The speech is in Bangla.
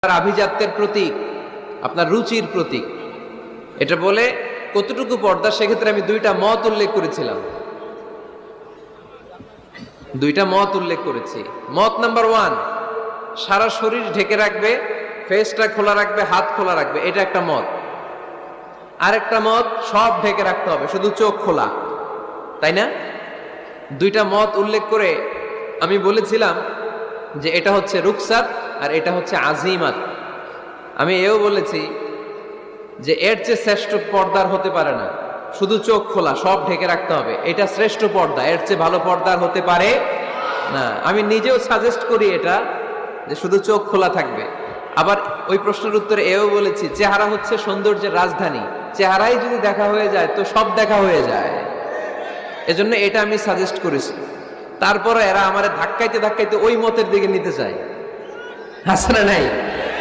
আপনার আভিজাত্যের প্রতীক, আপনার রুচির প্রতীক। এটা বলে কতটুকু পর্দা, সেক্ষেত্রে আমি দুইটা মত উল্লেখ করেছিলাম। মত নাম্বার 1, সারা শরীর ঢেকে রাখবে, ফেসটা খোলা রাখবে, হাত খোলা রাখবে, এটা একটা মত। আরেকটা মত, সব ঢেকে রাখতে হবে, শুধু চোখ খোলা, তাই না? দুইটা মত উল্লেখ করে আমি বলেছিলাম যে এটা হচ্ছে রুকসাত আর এটা হচ্ছে আজিমাত। আমি এও বলেছি যে এর চেয়ে শ্রেষ্ঠ পর্দার হতে পারে না, শুধু চোখ খোলা, সব ঢেকে রাখতে হবে, এটা শ্রেষ্ঠ পর্দা, এর চেয়ে ভালো পর্দার হতে পারে না। আমি নিজেও সাজেস্ট করি এটা, যে শুধু চোখ খোলা থাকবে। আবার ওই প্রশ্নের উত্তরে এও বলেছি চেহারা হচ্ছে সৌন্দর্যের রাজধানী, চেহারাই যদি দেখা হয়ে যায় তো সব দেখা হয়ে যায়, এজন্য এটা আমি সাজেস্ট করেছি। তারপরে এরা আমারে ধাক্কাইতে ধাক্কাইতে ওই মতের দিকে নিতে চায়, আছে না নাই?